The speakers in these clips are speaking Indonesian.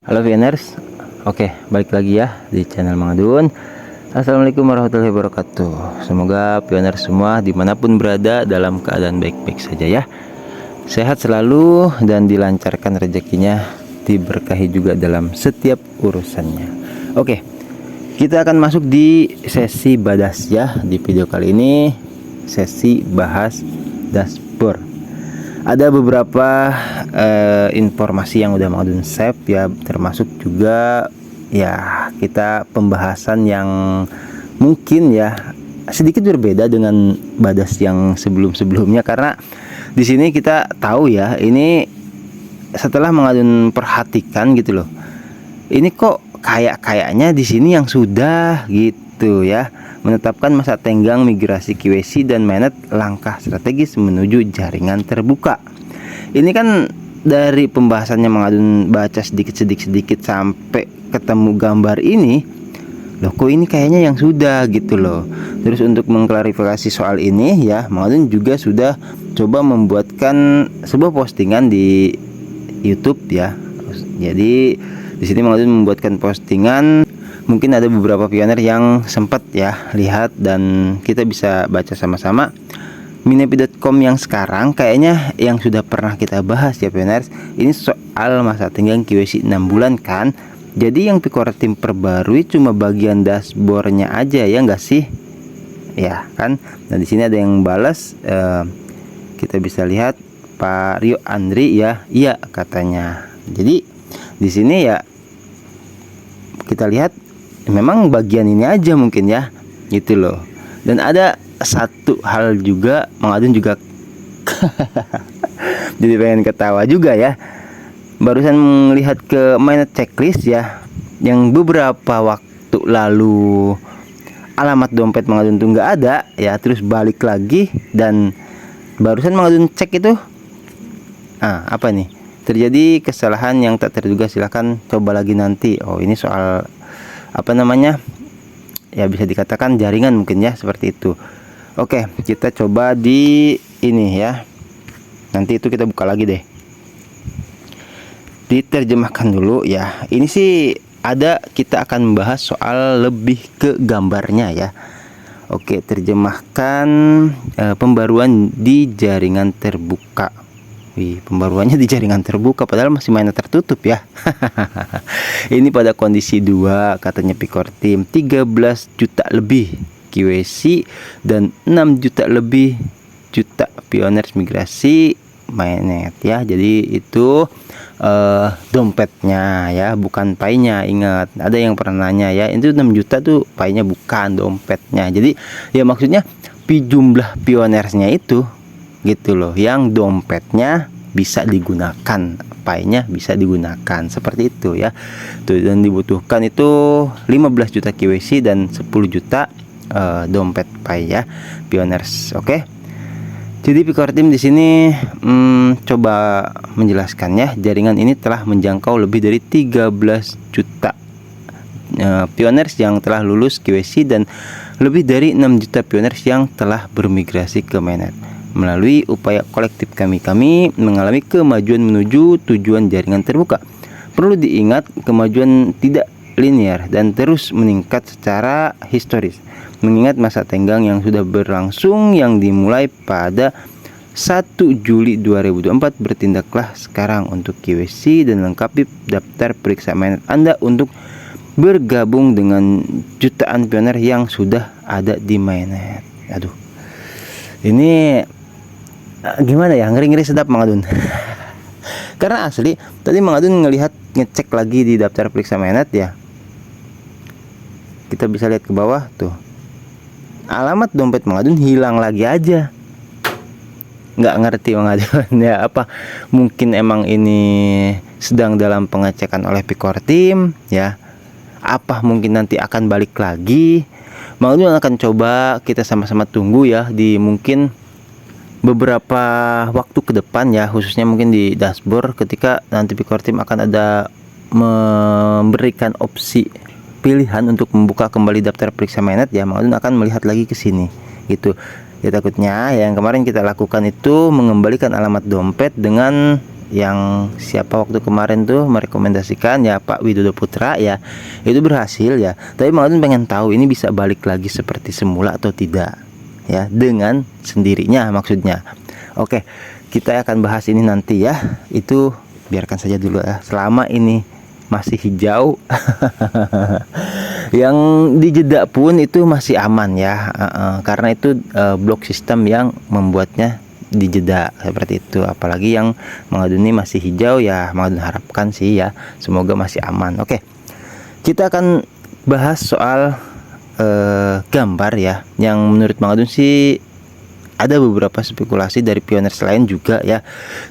Halo Viewers, oke balik lagi ya di channel Mang Adun. Assalamualaikum warahmatullahi wabarakatuh. Semoga Viewers semua dimanapun berada dalam keadaan baik-baik saja ya, sehat selalu dan dilancarkan rezekinya, diberkahi juga dalam setiap urusannya. Oke, kita akan masuk di sesi badas ya. Di video kali ini sesi bahas dashboard. Ada beberapa informasi yang udah Mang Adun save ya, termasuk juga ya kita pembahasan yang mungkin ya sedikit berbeda dengan badas yang sebelum-sebelumnya, karena di sini kita tahu ya, ini setelah Mang Adun perhatikan gitu loh, ini kok kayaknya di sini yang sudah gitu ya menetapkan masa tenggang migrasi QWC dan mainnet, langkah strategis menuju jaringan terbuka. Ini kan dari pembahasannya Mang Adun baca sedikit sampai ketemu gambar ini, loh kok ini kayaknya yang sudah gitu loh. Terus untuk mengklarifikasi soal ini ya, Mang Adun juga sudah coba membuatkan sebuah postingan di YouTube ya. Jadi di sini Mang Adun membuatkan postingan. Mungkin ada beberapa pioner yang sempat ya lihat dan kita bisa baca sama-sama. Minepi.com yang sekarang kayaknya yang sudah pernah kita bahas ya pioners. Ini soal masa tenggang QWC 6 bulan kan. Jadi yang Picor Team perbarui cuma bagian dashboardnya aja ya enggak sih? Ya kan. Nah di sini ada yang balas, kita bisa lihat Pak Rio Andri ya, iya katanya. Jadi di sini ya kita lihat memang bagian ini aja mungkin ya gitu loh. Dan ada satu hal juga, Mang Adun juga jadi pengen ketawa juga ya, barusan melihat ke mainnet checklist ya, yang beberapa waktu lalu alamat dompet Mang Adun tuh nggak ada ya, terus balik lagi dan barusan Mang Adun cek itu apa nih, terjadi kesalahan yang tak terduga, silahkan coba lagi nanti. Oh ini soal apa namanya ya, bisa dikatakan jaringan mungkin ya, seperti itu. Oke, kita coba di ini ya, nanti itu kita buka lagi deh, diterjemahkan dulu ya. Ini sih ada, kita akan membahas soal lebih ke gambarnya ya. Oke, terjemahkan pembaruan di jaringan terbuka. Wih, pembaruannya di jaringan terbuka padahal masih mainnet tertutup ya. Ini pada kondisi 2 katanya Picor Team, 13 juta lebih QWC dan 6 juta lebih pioners migrasi mainnet ya. Jadi itu dompetnya ya, bukan paynya. Ingat, ada yang pernah nanya ya, itu 6 juta tuh paynya bukan dompetnya. Jadi ya maksudnya jumlah pionersnya itu gitu loh, yang dompetnya bisa digunakan, paynya bisa digunakan, seperti itu ya tuh. Dan dibutuhkan itu 15 juta QWC dan 10 juta dompet pay ya pioners. Oke, jadi Picor Team di sini coba menjelaskan ya, jaringan ini telah menjangkau lebih dari 13 juta pioners yang telah lulus QWC dan lebih dari 6 juta pioners yang telah bermigrasi ke mainnet. Melalui upaya kolektif kami mengalami kemajuan menuju tujuan jaringan terbuka. Perlu diingat, kemajuan tidak linear dan terus meningkat secara historis, mengingat masa tenggang yang sudah berlangsung yang dimulai pada 1 Juli 2024. Bertindaklah sekarang untuk QWC dan lengkapi daftar periksa mainnet Anda untuk bergabung dengan jutaan pioner yang sudah ada di mainnet. Aduh, ini gimana ya, ngeri sedap Mang Adun. Karena asli tadi Mang Adun ngecek lagi di daftar periksa mainnet ya, kita bisa lihat ke bawah tuh, alamat dompet Mang Adun hilang lagi aja. Nggak ngerti Mang Adun ya, apa mungkin emang ini sedang dalam pengecekan oleh Picor Team ya, apa mungkin nanti akan balik lagi. Mang Adun akan coba kita sama-sama tunggu ya, di mungkin beberapa waktu ke depan ya, khususnya mungkin di dashboard, ketika nanti Picor Team akan ada memberikan opsi pilihan untuk membuka kembali daftar periksa mainnet ya, Mang Adun akan melihat lagi ke sini gitu ya. Takutnya yang kemarin kita lakukan itu mengembalikan alamat dompet dengan yang siapa waktu kemarin tuh merekomendasikan ya, Pak Widodo Putra ya, itu berhasil ya. Tapi Mang Adun pengen tahu ini bisa balik lagi seperti semula atau tidak ya, dengan sendirinya maksudnya. Oke, kita akan bahas ini nanti ya. Itu biarkan saja dulu ya, selama ini masih hijau. Yang dijeda pun itu masih aman ya, karena itu blok sistem yang membuatnya dijeda seperti itu. Apalagi yang Mang Adun ini masih hijau ya, Mang Adun harapkan sih ya, semoga masih aman. Oke, kita akan bahas soal gambar ya, yang menurut Mang Adun sih ada beberapa spekulasi dari pioners lain juga ya.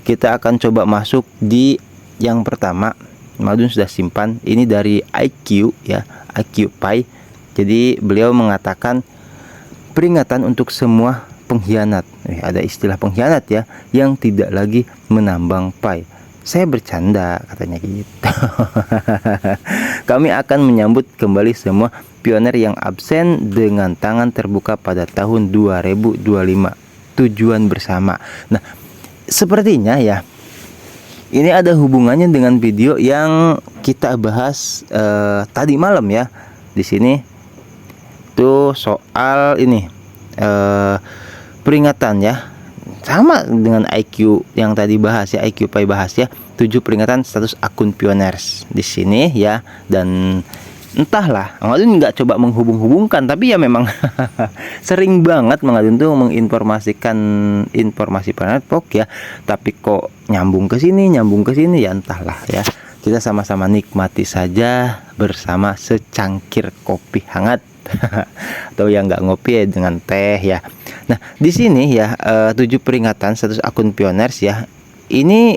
Kita akan coba masuk di yang pertama. Mang Adun sudah simpan ini dari IQ ya, IQ Pi. Jadi beliau mengatakan peringatan untuk semua pengkhianat. Ada istilah pengkhianat ya, yang tidak lagi menambang pi. Saya bercanda katanya gitu. Kami akan menyambut kembali semua pioner yang absen dengan tangan terbuka pada tahun 2025. Tujuan bersama. Nah, sepertinya ya, ini ada hubungannya dengan video yang kita bahas tadi malam ya. Di sini tuh soal ini peringatan ya, sama dengan IQ yang tadi bahas ya, IQ Pi bahas ya, 7 peringatan status akun pioners di sini ya. Dan entahlah, Mang Adun nggak coba menghubung-hubungkan, tapi ya memang sering banget Mang Adun tuh menginformasikan informasi planet pok ya, tapi kok nyambung ke sini ya, entahlah ya. Kita sama-sama nikmati saja bersama secangkir kopi hangat atau yang nggak ngopi ya dengan teh ya. Nah, di sini ya 7 peringatan status akun pioners ya. Ini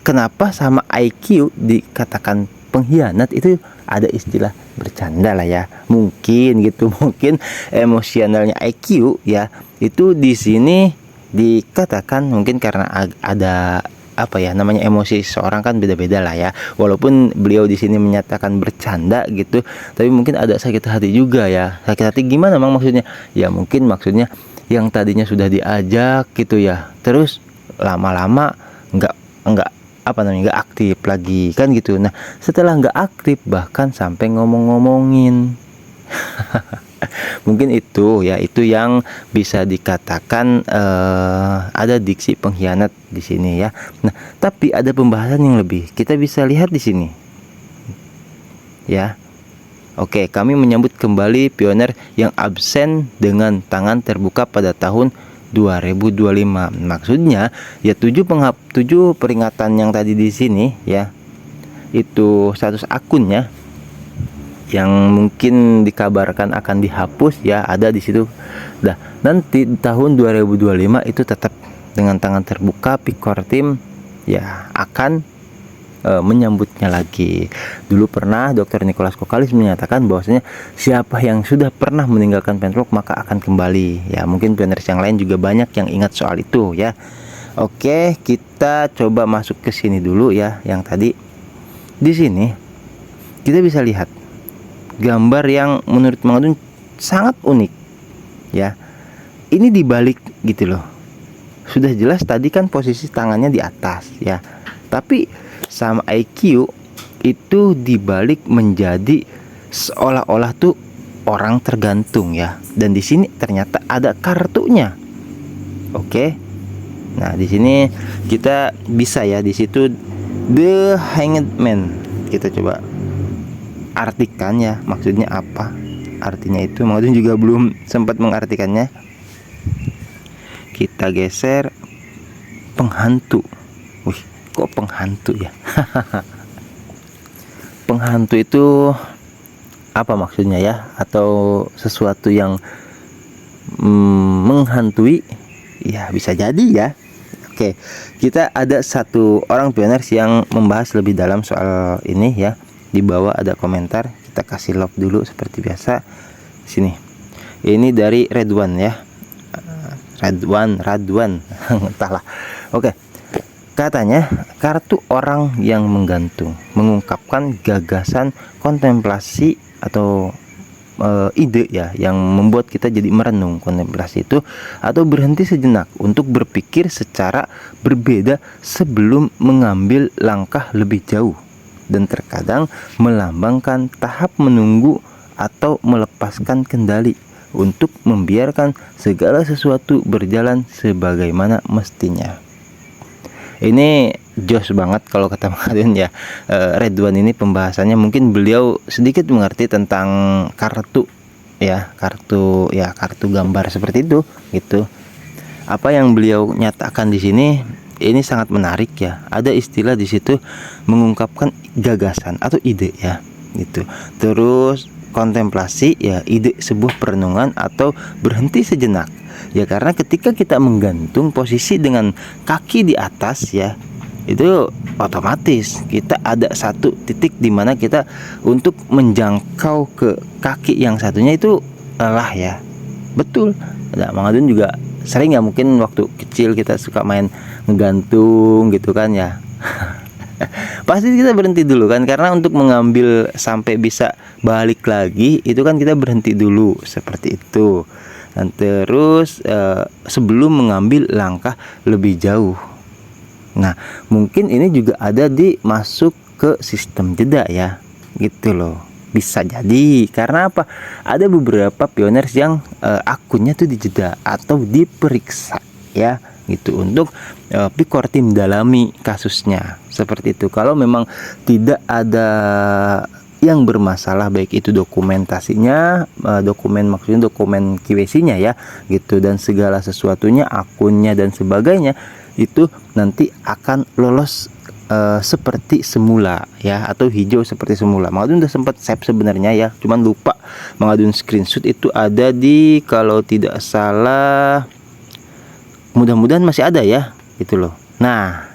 kenapa sama IQ dikatakan pengkhianat, itu ada istilah bercanda lah ya. Mungkin gitu, mungkin emosionalnya IQ ya. Itu di sini dikatakan mungkin karena ada apa ya namanya, emosi seorang kan beda-beda lah ya. Walaupun beliau di sini menyatakan bercanda gitu, tapi mungkin ada sakit hati juga ya. Sakit hati gimana Mang maksudnya? Ya mungkin maksudnya yang tadinya sudah diajak gitu ya, terus lama-lama nggak apa namanya, nggak aktif lagi kan gitu. Nah, setelah nggak aktif bahkan sampai ngomong-ngomongin. Mungkin itu ya, itu yang bisa dikatakan ada diksi pengkhianat di sini ya. Nah, tapi ada pembahasan yang lebih kita bisa lihat di sini ya. Oke, kami menyambut kembali pioner yang absen dengan tangan terbuka pada tahun 2025. Maksudnya ya 7 peringatan yang tadi di sini ya, itu status akunnya yang mungkin dikabarkan akan dihapus ya, ada di situ. Nah, nanti tahun 2025 itu tetap dengan tangan terbuka Picor Team ya akan menyambutnya lagi. Dulu pernah Dr. Nicholas Kokalis menyatakan bahwasanya siapa yang sudah pernah meninggalkan Penpro maka akan kembali. Ya, mungkin pioners yang lain juga banyak yang ingat soal itu ya. Oke, kita coba masuk ke sini dulu ya. Yang tadi di sini kita bisa lihat gambar yang menurut Mang Adun sangat unik ya. Ini dibalik gitu loh. Sudah jelas tadi kan posisi tangannya di atas ya, tapi sama IQ itu dibalik menjadi seolah-olah tuh orang tergantung ya. Dan di sini ternyata ada kartunya. Oke. Nah, di sini kita bisa ya, di situ The Hanged Man. Kita coba artikan ya, maksudnya apa artinya itu. Mang Adun juga belum sempat mengartikannya. Kita geser penghantu. Wih, kok penghantu ya? Penghantu itu apa maksudnya ya? Atau sesuatu yang menghantui? Ya, bisa jadi ya. Oke, kita ada satu orang pioners yang membahas lebih dalam soal ini ya. Di bawah ada komentar, kita kasih love dulu seperti biasa. Sini. Ini dari Redwan ya. Radwan entahlah. Oke. Katanya kartu orang yang menggantung mengungkapkan gagasan kontemplasi atau ide ya yang membuat kita jadi merenung kontemplasi itu, atau berhenti sejenak untuk berpikir secara berbeda sebelum mengambil langkah lebih jauh, dan terkadang melambangkan tahap menunggu atau melepaskan kendali untuk membiarkan segala sesuatu berjalan sebagaimana mestinya. Ini jos banget kalau kata Mang Adun ya. Redwan ini pembahasannya mungkin beliau sedikit mengerti tentang kartu kartu gambar seperti itu gitu. Apa yang beliau nyatakan di sini ini sangat menarik ya. Ada istilah di situ mengungkapkan gagasan atau ide ya gitu. Terus kontemplasi ya, ide sebuah perenungan atau berhenti sejenak. Ya karena ketika kita menggantung posisi dengan kaki di atas ya, itu otomatis kita ada satu titik di mana kita untuk menjangkau ke kaki yang satunya itu lelah ya. Betul. Nah, Mang Adun juga sering ya, mungkin waktu kecil kita suka main ngegantung gitu kan ya. Pasti kita berhenti dulu kan, karena untuk mengambil sampai bisa balik lagi itu kan kita berhenti dulu seperti itu. Dan terus sebelum mengambil langkah lebih jauh. Nah, mungkin ini juga ada di masuk ke sistem jeda ya, gitu loh. Bisa jadi karena apa? Ada beberapa pioners yang akunnya tuh dijeda atau diperiksa ya, gitu, untuk Pikor tim dalami kasusnya seperti itu. Kalau memang tidak ada yang bermasalah, baik itu dokumentasinya, maksudnya dokumen KYC-nya ya gitu, dan segala sesuatunya, akunnya dan sebagainya, itu nanti akan lolos seperti semula ya, atau hijau seperti semula. Mang Adun udah sempat save sebenarnya ya, cuman lupa Mang Adun screenshot. Itu ada di, kalau tidak salah, mudah-mudahan masih ada ya gitu loh. Nah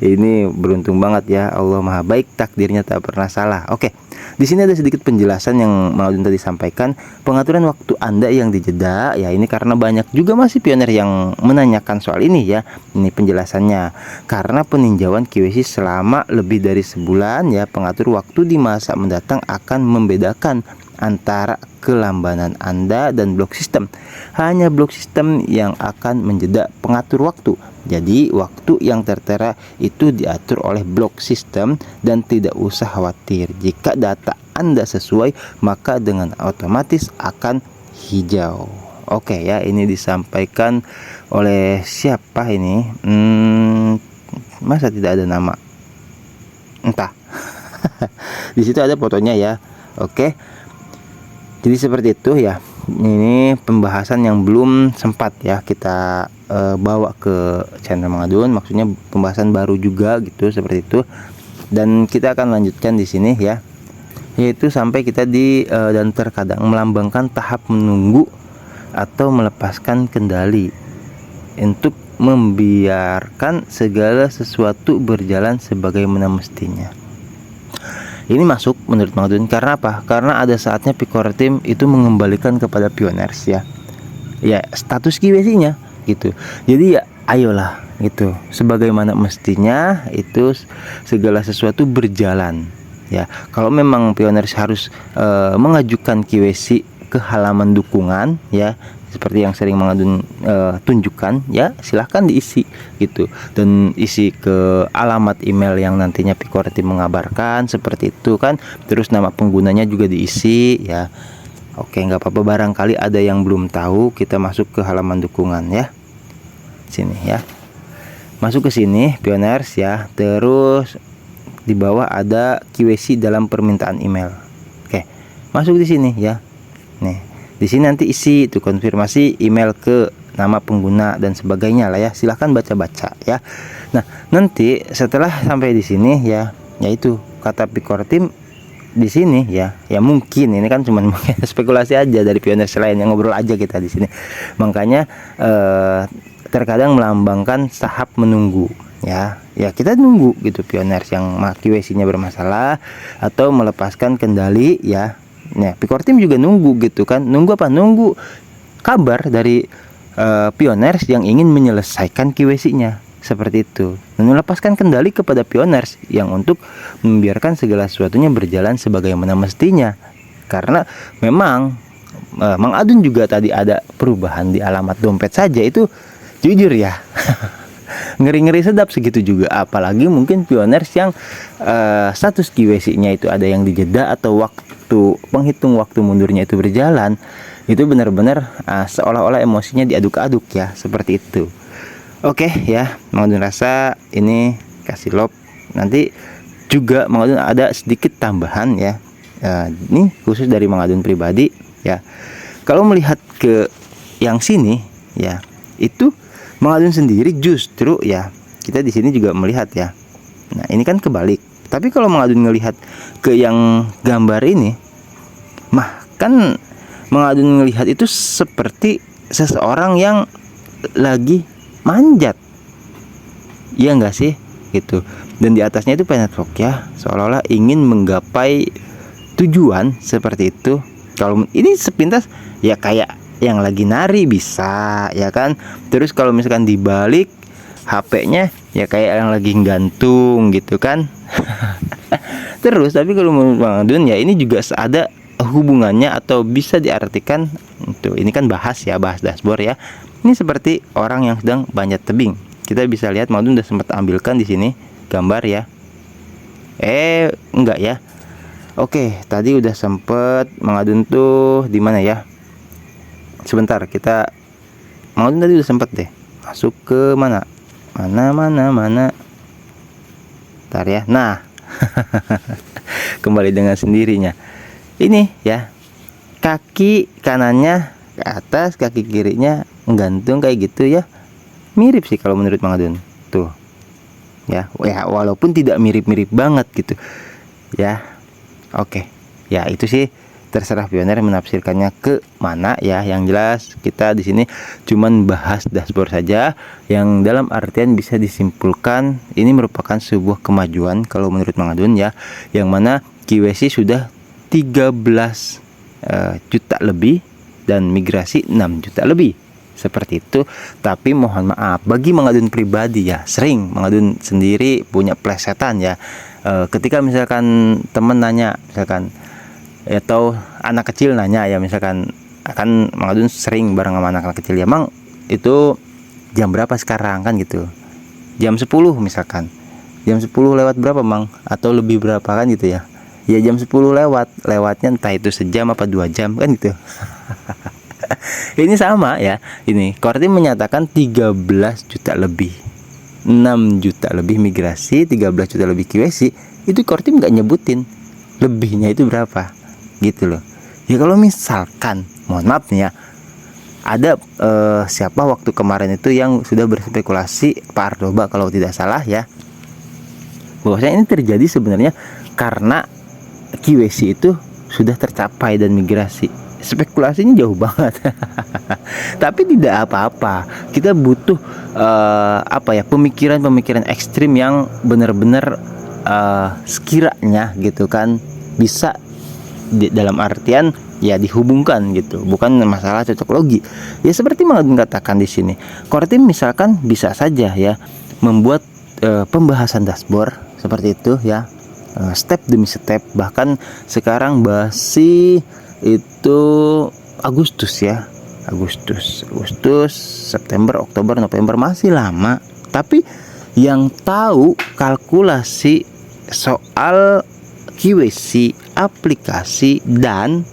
ini beruntung banget ya, Allah Maha Baik, takdirnya tak pernah salah. Oke, di sini ada sedikit penjelasan yang Mang Adun tadi sampaikan. Pengaturan waktu Anda yang dijeda ya, ini karena banyak juga masih pioner yang menanyakan soal ini ya. Ini penjelasannya. Karena peninjauan KYC selama lebih dari sebulan ya, pengatur waktu di masa mendatang akan membedakan antara kelambanan Anda dan blok sistem. Hanya blok sistem yang akan menjeda pengatur waktu. Jadi waktu yang tertera itu diatur oleh blok sistem, dan tidak usah khawatir. Jika data Anda sesuai, maka dengan otomatis akan hijau. Oke ya, ini disampaikan oleh siapa ini? Masa tidak ada nama? Entah. Di situ ada fotonya ya. Oke. Jadi seperti itu ya. Ini pembahasan yang belum sempat ya kita bawa ke channel Mang Adun, maksudnya pembahasan baru juga gitu, seperti itu. Dan kita akan lanjutkan di sini ya, yaitu sampai kita di dan terkadang melambangkan tahap menunggu atau melepaskan kendali untuk membiarkan segala sesuatu berjalan sebagaimana mestinya. Ini masuk menurut Mang Adun karena apa? Karena ada saatnya Pikor tim itu mengembalikan kepada pioners ya status KYC-nya gitu. Jadi ya ayolah gitu, sebagaimana mestinya itu segala sesuatu berjalan ya. Kalau memang pioners harus mengajukan KYC ke halaman dukungan ya, seperti yang sering Mang Adun tunjukkan ya, silahkan diisi gitu, dan isi ke alamat email yang nantinya Pikor tim mengabarkan seperti itu kan. Terus nama penggunanya juga diisi ya. Oke, nggak apa-apa, barangkali ada yang belum tahu. Kita masuk ke halaman dukungan ya, sini ya, masuk ke sini pioners ya. Terus di bawah ada KYC dalam permintaan email. Oke, masuk di sini ya. Nih, di sini nanti isi itu konfirmasi email ke nama pengguna dan sebagainya lah ya. Silahkan baca-baca ya. Nah, nanti setelah sampai di sini ya, yaitu kata Pikor tim di sini ya mungkin ini kan cuman spekulasi aja dari pioner lain yang ngobrol aja kita di sini. Makanya terkadang melambangkan tahap menunggu ya kita nunggu gitu pioners yang KYC-nya bermasalah atau melepaskan kendali ya. Nah, Pikor tim juga nunggu gitu kan. Nunggu apa? Nunggu kabar dari pioners yang ingin menyelesaikan KYC-nya seperti itu, dan melepaskan kendali kepada pioners yang untuk membiarkan segala sesuatunya berjalan sebagaimana mestinya Karena memang Mang Adun juga tadi ada perubahan di alamat dompet saja itu jujur ya ngeri-ngeri sedap segitu juga, apalagi mungkin pioners yang status KYC-nya itu ada yang dijeda atau waktu penghitung waktu mundurnya itu berjalan, itu benar-benar seolah-olah emosinya diaduk-aduk ya, seperti itu. Oke ya, Mang Adun rasa ini kasih love. Nanti juga Mang Adun ada sedikit tambahan ya, ini khusus dari Mang Adun pribadi ya. Kalau melihat ke yang sini ya, itu Mang Adun sendiri justru ya, kita di sini juga melihat ya. Nah, ini kan kebalik. Tapi kalau Mang Adun ngelihat ke yang gambar ini, mah kan Mang Adun ngelihat itu seperti seseorang yang lagi manjat. Iya enggak sih? Gitu. Dan di atasnya itu penetwork ya, seolah-olah ingin menggapai tujuan seperti itu. Kalau ini sepintas ya kayak yang lagi nari bisa ya kan. Terus kalau misalkan dibalik HP-nya ya kayak yang lagi gantung gitu kan. Terus tapi kalau menurut Mang Adun ya ini juga ada hubungannya atau bisa diartikan tuh, ini kan bahas dashboard ya. Ini seperti orang yang sedang panjat tebing. Kita bisa lihat Mang Adun udah sempat ambilkan di sini gambar ya. Enggak ya. Oke, tadi udah sempet Mang Adun tuh di mana ya? Sebentar, Mang Adun tadi udah sempet deh masuk ke mana? Mana? Bentar ya. Nah, kembali dengan sendirinya. Ini ya, kaki kanannya ke atas, kaki kirinya menggantung kayak gitu ya. Mirip sih kalau menurut Mang Adun. Tuh. Ya, walaupun tidak mirip-mirip banget gitu. Ya. Oke, ya itu sih terserah pioner menafsirkannya ke mana ya. Yang jelas kita di sini cuman bahas dashboard saja, yang dalam artian bisa disimpulkan ini merupakan sebuah kemajuan kalau menurut Mang Adun ya, yang mana KYC sudah 13 juta lebih dan migrasi 6 juta lebih. Seperti itu. Tapi mohon maaf bagi Mang Adun pribadi ya, sering Mang Adun sendiri punya plesetan ya. Ketika misalkan temen nanya misalkan atau anak kecil nanya ya, misalkan akan Mang Adun sering bareng sama anak kecil ya, Mang itu jam berapa sekarang kan gitu, jam 10 misalkan, jam 10 lewat berapa Mang, atau lebih berapa kan gitu ya. Ya jam 10 lewatnya entah itu sejam apa 2 jam kan gitu. Ini sama ya, ini Kortim menyatakan 13 juta lebih, 6 juta lebih migrasi, 13 juta lebih KYC. Itu Kortim nggak nyebutin lebihnya itu berapa gitu loh ya. Kalau misalkan mohon maaf nih ya, ada siapa waktu kemarin itu yang sudah berspekulasi, Pak Ardoba kalau tidak salah ya, bahwasanya ini terjadi sebenarnya karena KYC itu sudah tercapai dan migrasi. Spekulasinya jauh banget. Tapi tidak apa-apa, kita butuh pemikiran ekstrim yang benar-benar sekiranya gitu kan bisa dalam artian ya dihubungkan gitu, bukan masalah cocok logi ya. Seperti Mang Adun katakan di sini, Kortim misalkan bisa saja ya membuat pembahasan dashboard seperti itu ya, step demi step. Bahkan sekarang masih itu Agustus ya, Agustus, September, Oktober, November, masih lama. Tapi yang tahu kalkulasi soal KYC, aplikasi dan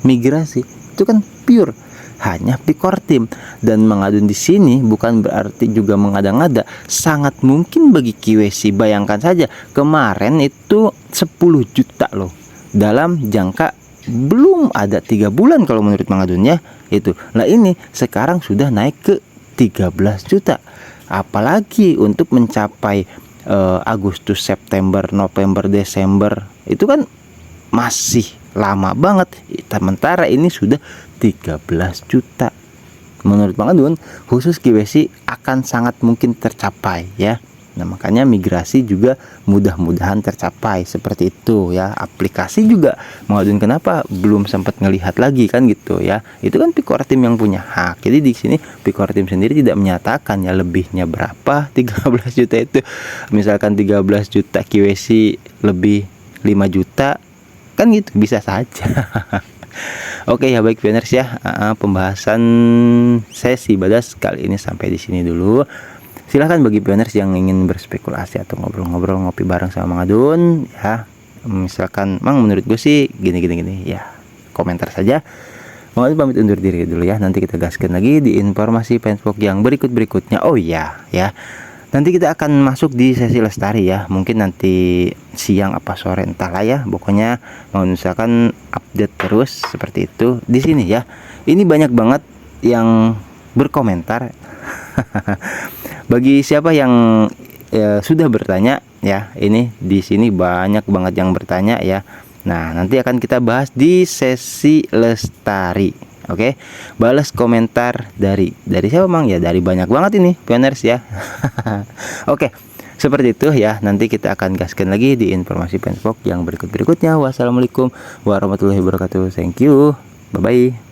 migrasi itu kan pure hanya Kortim. Dan Mang Adun di sini bukan berarti juga mengada-ngada. Sangat mungkin bagi KYC, bayangkan saja kemarin itu 10 juta loh dalam jangka belum ada 3 bulan kalau menurut Mang Adun ya itu. Nah ini sekarang sudah naik ke 13 juta. Apalagi untuk mencapai Agustus, September, November, Desember itu kan masih lama banget. Sementara ini sudah 13 juta. Menurut Mang Adun khusus KYC akan sangat mungkin tercapai ya. Nah makanya migrasi juga mudah-mudahan tercapai seperti itu ya. Aplikasi juga Mang Adun kenapa belum sempat ngelihat lagi kan gitu ya. Itu kan Kortim yang punya hak. Jadi di sini Kortim sendiri tidak menyatakan ya lebihnya berapa 13 juta itu. Misalkan 13 juta KYC lebih 5 juta kan gitu, bisa saja. Oke ya, baik viewers ya, pembahasan sesi badas kali ini sampai di sini dulu. Silahkan bagi viewers yang ingin berspekulasi atau ngobrol-ngobrol ngopi bareng sama Mang Adun ya, misalkan Mang menurut gue sih gini ya, komentar saja. Mang Adun pamit undur diri dulu ya, nanti kita gaskan lagi di informasi Fansbox yang berikutnya. Oh iya ya, nanti kita akan masuk di sesi lestari ya, mungkin nanti siang apa sore entahlah ya, pokoknya mau misalkan update terus seperti itu di sini ya. Ini banyak banget yang berkomentar. Bagi siapa yang sudah bertanya ya, ini di sini banyak banget yang bertanya ya. Nah, nanti akan kita bahas di sesi lestari. Oke, balas komentar dari siapa Mang? Ya dari banyak banget ini viewers ya. Oke, seperti itu ya. Nanti kita akan gaskan lagi di informasi Fansbox yang berikutnya. Wassalamualaikum warahmatullahi wabarakatuh. Thank you. Bye bye.